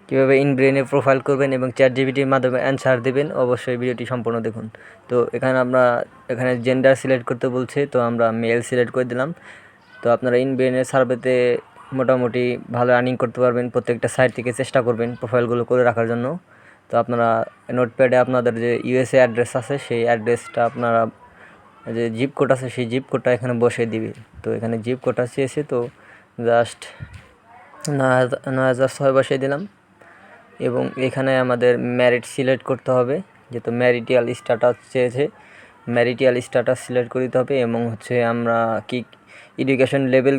কীভাবে ইনব্রেনে প্রোফাইল করবেন এবং ChatGPTর মাধ্যমে অ্যান্সার দেবেন, অবশ্যই ভিডিওটি সম্পূর্ণ দেখুন। তো এখানে জেন্ডার সিলেক্ট করতে বলছে, তো আমরা মেল সিলেক্ট করে দিলাম। তো আপনারা ইনব্রেনের সার্ভেতে মোটামুটি ভালো আর্নিং করতে পারবেন। প্রত্যেকটা সাইট থেকে চেষ্টা করবেন প্রোফাইলগুলো করে রাখার জন্য। তো আপনারা নোটপ্যাডে আপনাদের যে USA অ্যাড্রেস আছে, সেই অ্যাড্রেসটা আপনারা যে জিপ কোড আছে, সেই জিপ কোডটা এখানে বসিয়ে দিবে। তো এখানে জিপ কোডটা চেয়েছে, তো জাস্ট 9006 বসিয়ে দিলাম। এবং এখানে আমাদের ম্যারিট সিলেক্ট করতে হবে, যেহেতু ম্যারিটিয়াল স্ট্যাটাস চেয়েছে, ম্যারিটিয়াল স্ট্যাটাস সিলেক্ট করে দিতে হবে। এবং আমরা কি এডুকেশন লেভেল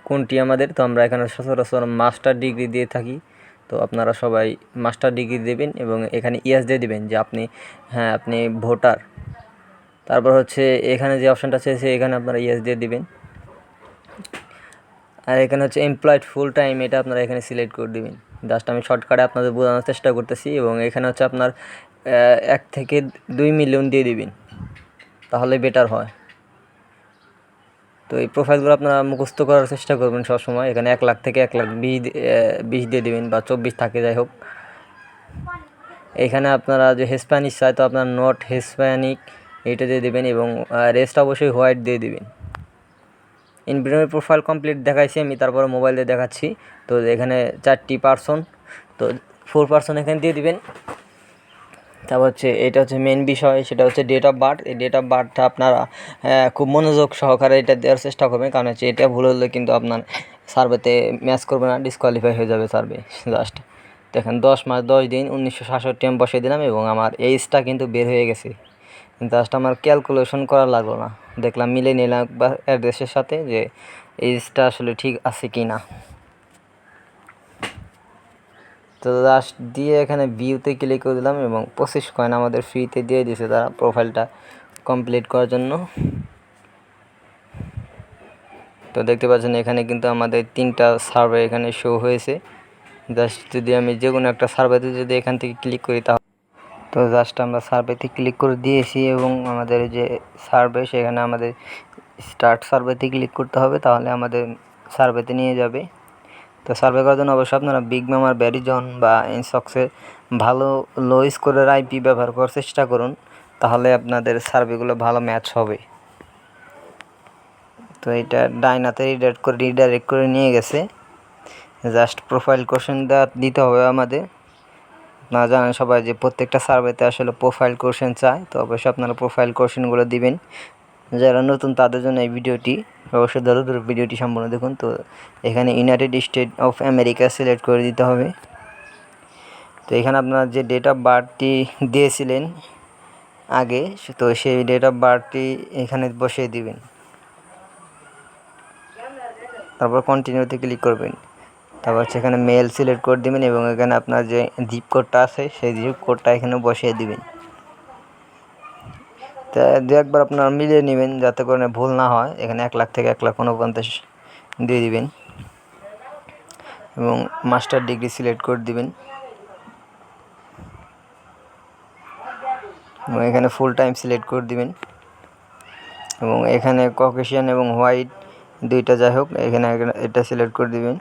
কোনটি আমাদের, তো আমরা এখানে সচরাচর মাস্টার ডিগ্রি দিয়ে থাকি। তো আপনারা সবাই মাস্টার ডিগ্রি দেবেন এবং এখানে ইয়েস দিয়ে দেবেন যে আপনি ভোটার। তারপর এখানে যে অপশানটা চেয়েছে, এখানে আপনারা ইয়েস দিয়ে দেবেন। আর এখানে এমপ্লয়েড ফুল টাইম, এটা আপনারা এখানে সিলেক্ট করে দেবেন। জাস্ট আমি শর্টকাটে আপনাদের বোঝানোর চেষ্টা করতেছি। এবং এখানে আপনার 1 থেকে 2 মিলিয়ন দিয়ে দিবেন, তাহলে বেটার হয়। তো এই প্রোফাইলগুলো আপনারা মুখস্থ করার চেষ্টা করবেন সবসময়। এখানে 1 লাখ থেকে 1,20,20 দিয়ে দেবেন, বা 24 থাকে, যাই হোক। এখানে আপনারা যে হিস্প্যানিক চাই, তো আপনার নট হিস্প্যানিক এইটা দিয়ে দেবেন, এবং রেস্ট অবশ্যই হোয়াইট দিয়ে দেবেন। ইনব্রেনের প্রোফাইল কমপ্লিট দেখাইছি আমি, তারপরে মোবাইল দিয়ে দেখাচ্ছি। তো এখানে 4টি পার্সন, তো 4 পার্সন এখানে দিয়ে দিবেন। তারপর এটা মেন বিষয়, সেটা ডেট অফ বার্থ। এই ডেট অফ বার্থটা আপনারা খুব মনোযোগ সহকারে এটা দেওয়ার চেষ্টা করবেন, কারণ এটা ভুল হলে কিন্তু আপনার সার্ভেতে ম্যাচ করবে না, ডিসকোয়ালিফাই হয়ে যাবে সার্ভে। জাস্ট দেখেন 10 মাস 10 দিন 1967 আমি বসিয়ে দিলাম, এবং আমার এইজটা কিন্তু বের হয়ে গেছে। জাস্ট আমার ক্যালকুলেশন করা লাগলো না, দেখলাম মিলে নিলাম বা অ্যাড্রেসের সাথে যে এইজটা আসলে ঠিক আছে কি না। তো জাস্ট দিয়ে এখানে ভিউতে ক্লিক করে দিলাম, এবং 25 কয়েন আমাদের ফ্রিতে দিয়ে দিয়েছে তারা প্রোফাইলটা কমপ্লিট করার জন্য। তো দেখতে পাচ্ছেন এখানে কিন্তু আমাদের 3টা সার্ভে এখানে শো হয়েছে। জাস্ট যদি আমি যে কোনো একটা সার্ভেতে যদি এখান থেকে ক্লিক করি, তাহলে তো জাস্ট আমরা সার্ভেতে ক্লিক করে দিয়েছি, এবং আমাদের যে সার্ভে, সেখানে আমাদের স্টার্ট সার্ভেতে ক্লিক করতে হবে, তাহলে আমাদের সার্ভেতে নিয়ে যাবে। তো সার্ভে করার জন্য অবশ্যই আপনারা বিগ মামার ভ্যারিজন বা ইনসক্সের ভালো লো স্কোরের আইপি ব্যবহার করার চেষ্টা করুন, তাহলে আপনাদের সার্ভেগুলো ভালো ম্যাচ হবে। তো এটা ডাইনাতে রিডাইরেক্ট করে নিয়ে গেছে। জাস্ট প্রোফাইল কোশ্চেন দিতে হবে আমাদের। আপনারা জানেন সবাই যে প্রত্যেকটা সার্ভেতে আসলে প্রোফাইল কোশ্চেন চায়, তো অবশ্যই আপনারা প্রোফাইল কোশ্চেনগুলো দিবেন। যারা নতুন তাদের জন্য এই ভিডিওটি, অবশ্যই ধরে ভিডিওটি সম্পূর্ণ দেখুন। তো এখানে United state of America select করে দিতে হবে। তো এখানে আপনারা যে ডেট অফ বার্থটি দিয়েছিলেন আগে, তো সেই ডেট অফ বার্থটি এখানে বসিয়ে দিবেন। তারপর কন্টিনিউতে ক্লিক করবেন। তারপর সেখানে মেল সিলেক্ট করে দেবেন, এবং এখানে আপনার যে জিপ কোডটা আছে, সেই জিপ কোডটা এখানে বসিয়ে দিবেন। তো একবার আপনারা মিলিয়ে নেবেন, যাতে করে ভুল না হয়। এখানে 1 লাখ থেকে 1,49,000 দিয়ে দিবেন, এবং মাস্টার ডিগ্রি সিলেক্ট করে দিবেন, এবং এখানে ফুল টাইম সিলেক্ট করে দিবেন, এবং এখানে ককেশিয়ান এবং হোয়াইট দুইটা, যাই হোক, এখানে এটা সিলেক্ট করে দিবেন।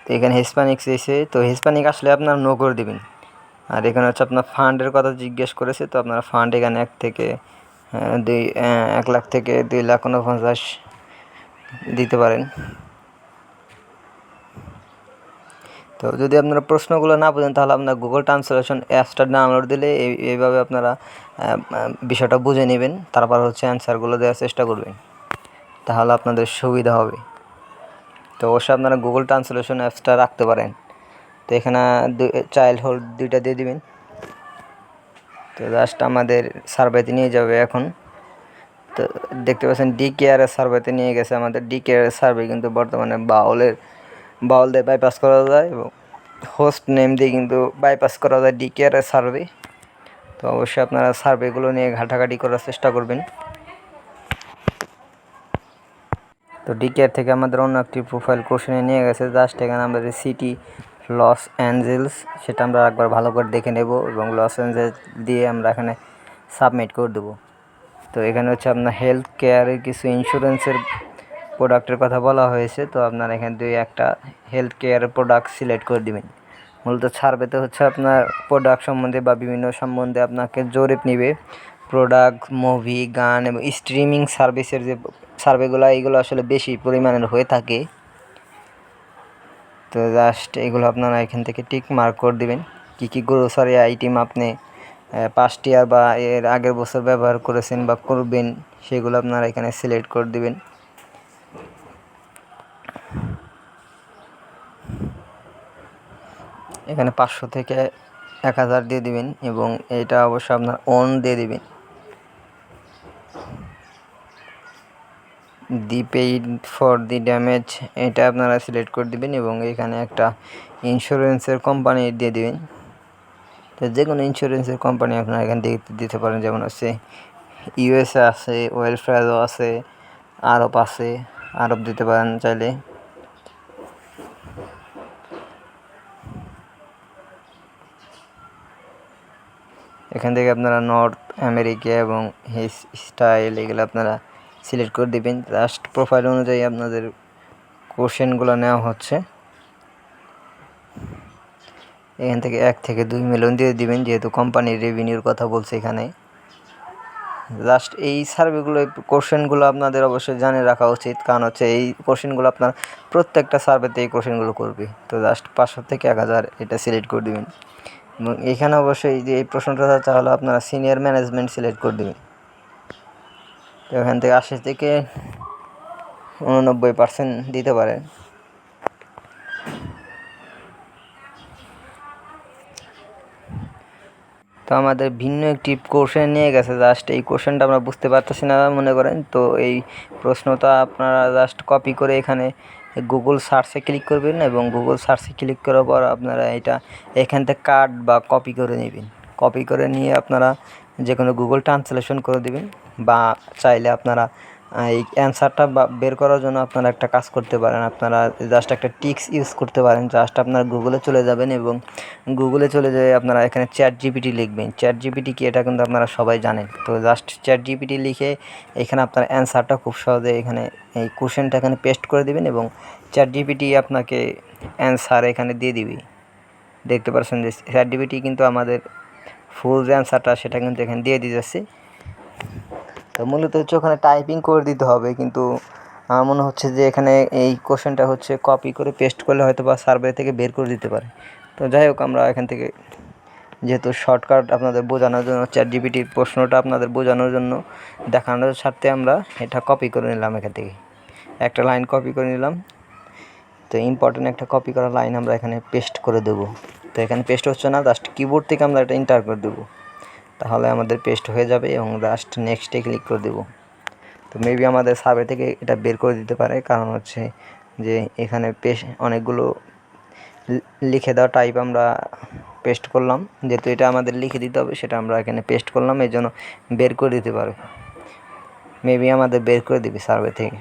তো এখানে হিস্পানিক এসে, তো হিস্পানিক আসলে আপনারা নো করে দিবেন। আর এখানে আপনার ফান্ডের কথা জিজ্ঞেস করেছে, তো আপনারা ফান্ড এখানে 1 লাখ থেকে 2,49,000 দিতে পারেন। তো যদি আপনারা প্রশ্নগুলো না বোঝেন, তাহলে আপনার গুগল ট্রান্সলেশন অ্যাপসটা ডাউনলোড দিলে এইভাবে আপনারা বিষয়টা বুঝে নেবেন। তারপর অ্যান্সারগুলো দেওয়ার চেষ্টা করবেন, তাহলে আপনাদের সুবিধা হবে। তো অবশ্যই আপনারা গুগল ট্রান্সলেশন অ্যাপসটা রাখতে পারেন। তো এখানে চাইল্ড হোল্ড 2টা দিয়ে দিবেন। তো জাস্ট আমাদের সার্ভেতে নিয়ে যাবে এখন। তো দেখতে পাচ্ছেন ডিকেআরের সার্ভেতে নিয়ে গেছে আমাদের। ডিকেআরের সার্ভে কিন্তু বর্তমানে বাউল দিয়ে বাইপাস করা যায়, এবং হোস্ট নেম দিয়ে কিন্তু বাইপাস করা যায় ডিকেআরের সার্ভে। তো অবশ্যই আপনারা সার্ভেগুলো নিয়ে ঘাটাঘাটি করার চেষ্টা করবেন। তো ডিকেআর থেকে আমাদের অন্য একটি প্রোফাইল কোশ্চেনে নিয়ে গেছে। জাস্ট এখানে আমাদের সিটি লস অ্যাঞ্জেলস, সেটা আমরা একবার ভালো করে দেখে নেব, এবং লস অ্যাঞ্জেলস দিয়ে আমরা এখানে সাবমিট করে দেবো। তো এখানে আপনার হেলথ কেয়ারের কিছু ইন্স্যুরেন্সের প্রোডাক্টের কথা বলা হয়েছে, তো আপনারা এখান থেকে একটা হেলথ কেয়ার প্রোডাক্ট সিলেক্ট করে দিবেন। মূলত সার্ভেতে হচ্ছে আপনার প্রোডাক্ট সম্বন্ধে বা বিভিন্ন সম্বন্ধে আপনাকে জরিপ নিবে। প্রোডাক্ট, মুভি, গান এবং স্ট্রিমিং সার্ভিসের যে সার্ভেগুলো, এইগুলো আসলে বেশি পরিমাণের হয়ে থাকে। তো জাস্ট এগুলো আপনারা এখান থেকে টিক মার্ক করে দিবেন। কী গ্রোসারি আইটেম আপনি পাস্ট ইয়ার বা এর আগের বছর ব্যবহার করেছেন বা করবেন, সেগুলো আপনারা এখানে সিলেক্ট করে দিবেন। এখানে 500 থেকে 1000 দিয়ে দিবেন এবং এটা অবশ্যই আপনার অন দিয়ে দিবেন। দি পেইড ফর দি ড্যামেজ এটা আপনারা সিলেক্ট করে দিবেন এবং এখানে একটা ইন্স্যুরেন্সের কোম্পানি দিয়ে দিবেন। তো যে কোনো ইন্স্যুরেন্সের কোম্পানি আপনারা এখান থেকে দিতে পারেন, যেমন হচ্ছে ইউএসএ আছে, ওয়েলফেয়ারও আছে, আরব আছে, আরব দিতে পারেন চাইলে। এখান থেকে আপনারা নর্থ আমেরিকা এবং হিস স্টাইল এগুলো আপনারা সিলেক্ট করে দিবেন। জাস্ট প্রোফাইল অনুযায়ী আপনাদের কোশ্চেনগুলো নেওয়া হচ্ছে। এখান থেকে 1 থেকে 2 মিলিয়ন দিয়ে দিবেন, যেহেতু কোম্পানির রেভিনিউর কথা বলছে এখানে। জাস্ট এই সার্ভেগুলো, কোশ্চেনগুলো আপনাদের অবশ্যই জানে রাখা উচিত, কারণ হচ্ছে এই কোশ্চেনগুলো আপনার প্রত্যেকটা সার্ভেতে এই কোশ্চেনগুলো করবে। তো জাস্ট 500 থেকে 1000 এটা সিলেক্ট করে দেবেন এবং এখানে অবশ্যই যে এই প্রশ্নটা তাহলে আপনারা সিনিয়র ম্যানেজমেন্ট সিলেক্ট করে দেবেন। তো এখান থেকে 80 থেকে 89% দিতে পারেন। তো আমাদের ভিন্ন একটি কোশ্চেন নিয়ে গেছে, জাস্ট এই কোশ্চেনটা আমরা বুঝতে পারতেছি না মনে করেন। তো এই প্রশ্নটা আপনারা জাস্ট কপি করে এখানে গুগল সার্চে ক্লিক করবেন এবং গুগল সার্চে ক্লিক করার পর আপনারা এটা এখান থেকে কাট বা কপি করে নেবেন। কপি করে নিয়ে আপনারা যে কোনো গুগল ট্রান্সলেশন করে দেবেন, বা চাইলে আপনারা এই অ্যান্সারটা বের করার জন্য আপনারা একটা কাজ করতে পারেন। আপনারা জাস্ট একটা টিক্স ইউজ করতে পারেন। জাস্ট আপনারা গুগলে চলে যাবেন এবং গুগলে চলে যেয়ে আপনারা এখানে ChatGPT লিখবেন। ChatGPT কি এটা কিন্তু আপনারা সবাই জানেন। তো জাস্ট ChatGPT লিখে এখানে আপনার অ্যান্সারটা খুব সহজে এখানে এই কোশ্চেনটা এখানে পেস্ট করে দিবেন এবং ChatGPT আপনাকে অ্যান্সার এখানে দিয়ে দিবে। দেখতে পাচ্ছেন যে ChatGPT কিন্তু আমাদের ফুল যে অ্যান্সারটা সেটা কিন্তু এখানে দিয়ে দিতেছে। তো মূলত হচ্ছে ওখানে টাইপিং করে দিতে হবে, কিন্তু আমার মনে হচ্ছে যে এখানে এই কোশ্চেনটা হচ্ছে কপি করে পেস্ট করলে হয়তো বা সার্ভে থেকে বের করে দিতে পারে। তো যাই হোক, আমরা এখান থেকে যেহেতু শর্টকাট আপনাদের বোঝানোর জন্য, ChatGPTর প্রশ্নটা আপনাদের বোঝানোর জন্য দেখানোর স্বার্থে আমরা এটা কপি করে নিলাম। এখান থেকে একটা লাইন কপি করে নিলাম। তো ইম্পর্টেন্ট একটা কপি করা লাইন আমরা এখানে পেস্ট করে দেবো। তো এখানে পেস্ট হচ্ছে না, জাস্ট কিবোর্ড থেকে আমরা এটা এন্টার করে দেবো, তাহলে আমাদের পেস্ট হয়ে যাবে এবং জাস্ট নেক্সটে ক্লিক করে দেবো। তো মেবি আমাদের সার্ভে থেকে এটা বের করে দিতে পারে, কারণ হচ্ছে যে এখানে অনেকগুলো লিখে দেওয়া টাইপ আমরা পেস্ট করলাম। যেহেতু এটা আমাদের লিখে দিতে হবে, সেটা আমরা এখানে পেস্ট করলাম, এই জন্য বের করে দিতে পারবে। মেবি আমাদের বের করে দিবে সার্ভে থেকে।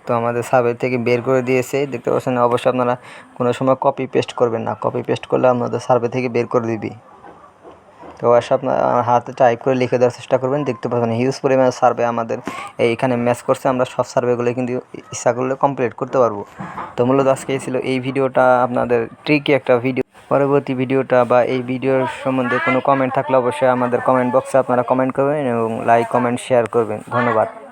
তো আমাদের সার্ভে থেকে বের করে দিয়েছে, দেখতে পাচ্ছেন। অবশ্যই আপনারা কোনো সময় কপি পেস্ট করবেন না, কপি পেস্ট করলে আপনাদের সার্ভে থেকে বের করে দিবি। তো অবশ্যই আপনার হাতে টাইপ করে লিখে দেওয়ার চেষ্টা করবেন। দেখতে পাচ্ছেন হিউজ পরিমাণে সার্ভে আমাদের এইখানে ম্যাচ করছে। আমরা সব সার্ভেগুলো কিন্তু ইচ্ছা করলে কমপ্লিট করতে পারবো। তো মূলত আজকে ছিল এই ভিডিওটা আপনাদের ট্রিকি একটা ভিডিও। পরবর্তী ভিডিওটা বা এই ভিডিওর সম্বন্ধে কোনো কমেন্ট থাকলে অবশ্যই আমাদের কমেন্ট বক্সে আপনারা কমেন্ট করবেন এবং লাইক, কমেন্ট, শেয়ার করবেন। ধন্যবাদ।